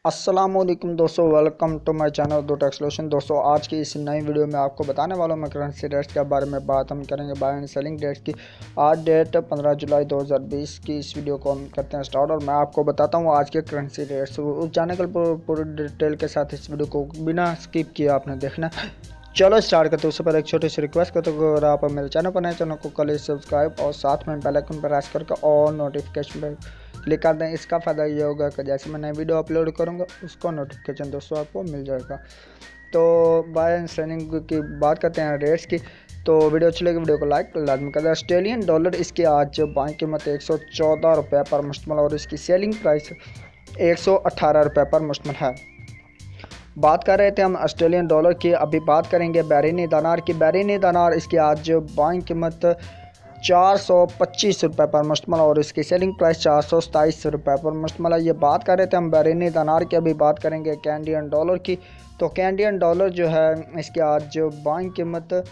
अस्सलामुअलैकुम दोस्तों, welcome to my channel दो टेक सॉल्यूशन। दोस्तों, आज की इस नई वीडियो में आपको बताने वाला हूँ मैं करेंसी रेट्स के बारे में बात हम करेंगे बाय एंड सेलिंग डेट्स की। आज डेट 15 जुलाई 2020 की इस वीडियो को हम करते हैं स्टार्ट और मैं आपको बताता हूँ आज के करेंसी रेट्स। उस जाने के पूरी डिटेल के साथ इस वीडियो को बिना स्किप किए आपने देखना। चलो स्टार्ट करते हैं। उससे पहले एक छोटी सी रिक्वेस्ट करते हो, अगर आप मेरे चैनल पर नए चैनल को कल सब्सक्राइब और साथ में बेल आइकन पर प्रेस करके ऑल नोटिफिकेशन पर क्लिक कर दें। इसका फ़ायदा ये होगा कि जैसे मैं नई वीडियो अपलोड करूँगा उसका नोटिफिकेशन दोस्तों आपको मिल जाएगा। तो बाय एंड सेलिंग की बात करते हैं रेट्स की। तो वीडियो अच्छी लगी वीडियो को लाइक लाजमी कर दें। ऑस्ट्रेलियन डॉलर इसकी आज बाई कीमत 114 रुपये पर मुश्तमिल और इसकी सेलिंग प्राइस 118 रुपये पर मुश्तमिल है। बात कर रहे थे हम ऑस्ट्रेलियन डॉलर की, अभी बात करेंगे बहरीनी दिनार की। बहरीनी दिनार इसकी आज बाई कीमत 425 रुपये पर मुश्तमिल और इसकी सेलिंग प्राइस 427 रुपये पर मुश्तमिल है। ये बात कर रहे थे हम बहरीनी दिनार की। अभी बात करेंगे कैनेडियन डॉलर की। तो कैनेडियन डॉलर जो है इसकी आज बाई कीमत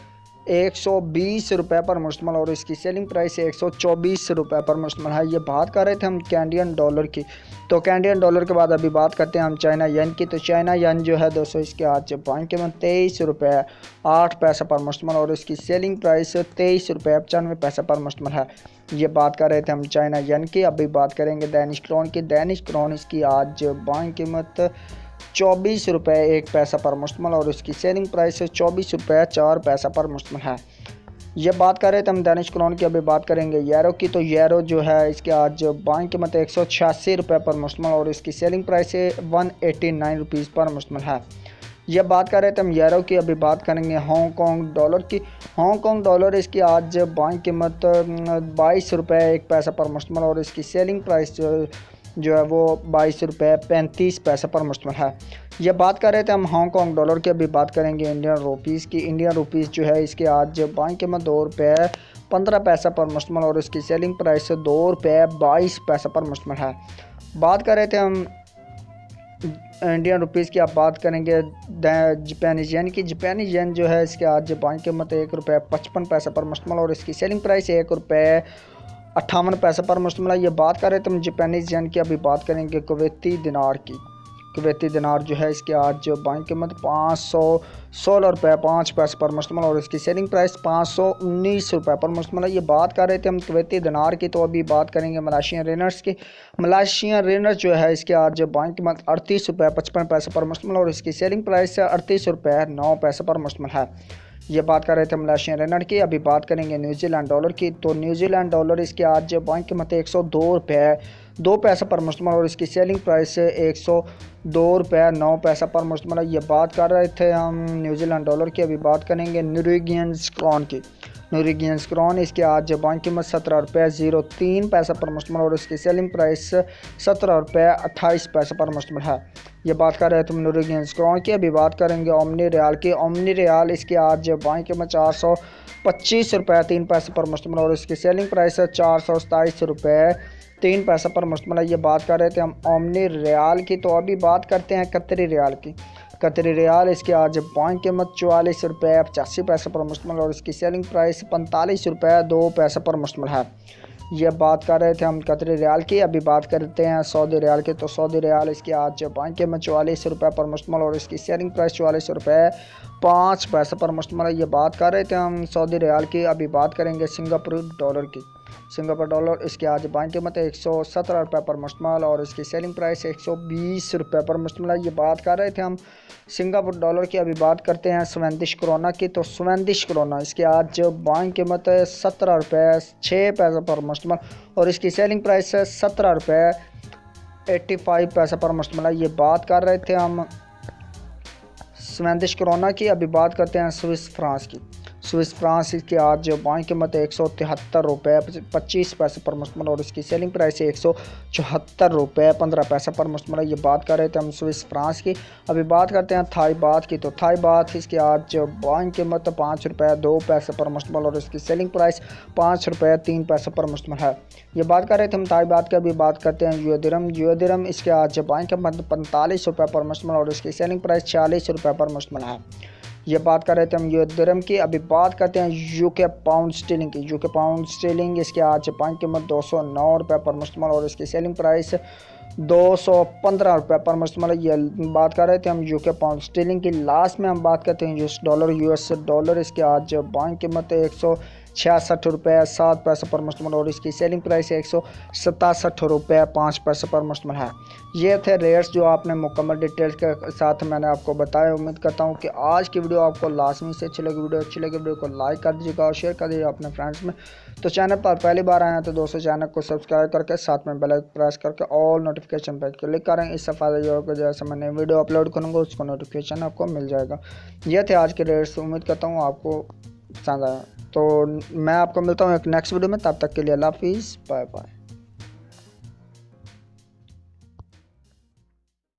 120 रुपये पर मुश्तमिल और इसकी सेलिंग प्राइस 124 रुपये पर मुश्तमिल है। ये बात कर रहे थे हम कैनेडियन डॉलर की। तो कैनेडियन डॉलर के बाद अभी बात करते हैं हम चाइना येन की। तो चाइना येन जो है दोस्तों इसके आज बाई कीमत 23 रुपये 8 पैसे पर मुश्तमिल और इसकी सेलिंग प्राइस 23 रुपये 95 पैसे पर मुश्तमिल है। ये बात कर रहे थे हम चाइना येन की। अभी बात करेंगे दैनिश क्रोन की। दैनिश क्रोन इसकी आज बाई कीमत 24 रुपये 1 पैसा पर मुश्तमिल और इसकी सेलिंग प्राइस 24 रुपये 4 पैसा पर मुश्तमिल है। ये बात कर रहे थे हम दैनिश क्रोन की। अभी बात करेंगे यूरो की। तो यूरो जो है इसके आज बाई कीमत 186 रुपये पर मुश्तमिल और इसकी सेलिंग प्राइस 189 रुपीज़ पर मुश्तमिल है। ये बात कर रहे थे हम यूरो की। अभी बात करेंगे हांगकॉन्ग डॉलर की। हांगकॉन्ग डॉलर इसकी आज बाई कीमत 22 रुपये 1 पैसा पर मुश्तमिल और इसकी सेलिंग प्राइस जो है वो 22 रुपये 35 पैसे पर मुश्तमिल है। ये बात कर रहे थे हम हांगकॉन्ग डॉलर की। अभी बात करेंगे इंडियन रुपीज़ की। इंडियन रुपीज़ जो है इसके आज बाई कीमत 2 रुपये 15 पैसे पर मुश्तमिल और इसकी सेलिंग प्राइस 2 रुपये 22 पैसे पर मुश्तमिल है। बात कर रहे थे हम इंडियन रुपीज़ की। अब बात करेंगे जापानीज येन की। जापानीज येन जो है इसके आज बाई कीमत 1 रुपये 55 पैसे पर मुश्तमिल और इसकी सेलिंग प्राइस 1 रुपये 58 पैसे पर मुश्तमिल है। ये बात कर रहे थे हम जापानीज येन की। अभी बात करेंगे कुवैती दिनार की। कुवैती दिनार जो है इसके आज बाई कीमत 516 रुपये 5 पैसे पर मुश्तमिल और इसकी सेलिंग प्राइस 519 रुपये पर मुश्तमिल है। ये बात कर रहे थे हम कुवैती दिनार की। तो अभी बात करेंगे मलेशियन रिनर्स की। मलेशियन रिनर्स जो है इसके आज बाई कीमत 38 रुपये 55 पैसे पर मुश्तमिल और इसकी सेलिंग प्राइस 38 रुपये 9 पैसे पर मुश्तमिल है। ये बात कर रहे थे मलेशियन रिनर की। अभी बात करेंगे न्यूजीलैंड डॉलर की। तो न्यूजीलैंड डॉलर इसके आज बाई कीमत 102 रुपये 2 पैसे पर मुश्तमिल और इसकी सेलिंग प्राइस 102 रुपये 9 पैसे पर मुश्तमिल है। ये बात कर रहे थे हम न्यूजीलैंड डॉलर की। अभी बात करेंगे नॉर्वेजियन क्रोन की। नॉर्वेजियन क्रोन इसके आज बाई कीमत 17 रुपये 03 पैसे पर मुश्तमिल और इसकी सेलिंग प्राइस 17 रुपये 28 पैसे पर मुश्तमिल है। ये बात कर रहे थे नॉर्वेजियन क्रोन की। अभी बात करेंगे ओमनी रियाल की। ओमनी रियाल इसके आज बाई कीमत 425 रुपये 3 पैसे पर मुश्तमिल और इसकी सेलिंग प्राइस 427 रुपये 3 पैसे पर मुश्तमिल है। ये बात कर रहे थे हम ओमनी रियाल की। तो अभी बात करते हैं कतरी रियाल की। कतरी रियाल इसके आज बाई कीमत 44 रुपये 85 पैसे पर मुश्तमिल और इसकी सेलिंग प्राइस 45 रुपये 2 पैसे पर मुश्तमिल है। ये बात कर रहे थे हम कतरी रियाल की। अभी बात करते हैं सऊदी रियाल की। तो सऊदी रियाल इसकी आज बाई कीमत 44 रुपये पर मुश्तमिल और इसकी सेलिंग प्राइस 44 रुपये 5 पैसे पर मुश्तमिल है। ये बात कर रहे थे हम सऊदी रियाल की। अभी बात करेंगे सिंगापुर डॉलर की। सिंगापुर डॉलर इसके आज बाई कीमत 117 रुपये पर मुश्तमिल और इसकी सेलिंग प्राइस 120 रुपये पर मुश्तमिल है। ये बात कर रहे थे हम सिंगापुर डॉलर की। अभी बात करते हैं स्वेदिश क्रोना की। तो स्वेदिश क्रोना इसकी आज बाई कीमत 17 रुपये 6 पैसे पर मुश्तमिल और इसकी सेलिंग प्राइस 17 रुपये 85 पैसे पर मुश्तमिल है। ये बात कर रहे थे हम स्वेदिश क्रोना की। अभी बात करते हैं स्विस फ्रांस की। स्विस फ्रांस इसकी आज बाई कीमत 173 रुपये 25 पैसे पर मुश्तमिल और इसकी सेलिंग प्राइस 174 रुपये 15 पैसे पर मुश्तमिल है। ये बात कर रहे थे हम स्विस फ्रांस की। अभी बात करते हैं थाई बात की। तो थाई बात इसकी आज बाई कीमत 5 रुपये 2 पैसे पर मुश्तमिल और इसकी सेलिंग प्राइस 5 रुपये 3 पैसे पर मुश्तमिल है। ये बात कर रहे थे हम थाई बात की। अभी बात करते हैं यूरो दिरहम। यूरो दिरहम इसके आज बाई कीमत 45 रुपये पर मुश्तमिल और इसकी सेलिंग प्राइस 40 रुपये पर मुश्तमिल है। ये बात कर रहे थे हम यूरो दिरहम की। अभी बात करते हैं यूके पाउंड स्टर्लिंग की। यूके पाउंड स्टर्लिंग इसके आज बाई कीमत 209 रुपये पर मुश्तमिल और इसकी सेलिंग प्राइस 215 रुपये पर मुश्तमिल। ये बात कर रहे थे हम यूके पाउंड स्टीलिंग की। लास्ट में हम बात करते हैं यूएस डॉलर। इसकी आज बाइंग कीमत है 166 रुपये 7 पैसे पर मुश्तमिल और इसकी सेलिंग प्राइस है 167 रुपये 5 पैसे पर मुश्तमिल है। ये थे रेट्स जो आपने मुकम्मल डिटेल्स के साथ मैंने आपको बताया। उम्मीद करता हूँ कि आज की वीडियो आपको लाजमी से अच्छी लगी। वीडियो अच्छी लगी वीडियो को लाइक कर दीजिएगा और शेयर कर दीजिएगा अपने फ्रेंड्स में। तो चैनल पर पहली बार आए हैं तो दोस्तों चैनल को सब्सक्राइब करके साथ में बेल आइकन प्रेस करके ऑल नोटिफिकेशन पर क्लिक करें। इससे फ़ायदा होगा जैसे मैं वीडियो अपलोड करूँगा उसको नोटिफिकेशन आपको मिल जाएगा। ये थे आज के रेट्स। उम्मीद करता हूँ आपको पसंद आया। तो मैं आपको मिलता हूँ एक नेक्स्ट वीडियो में। तब तक के लिए अल्लाह हाफिज़, बाय बाय।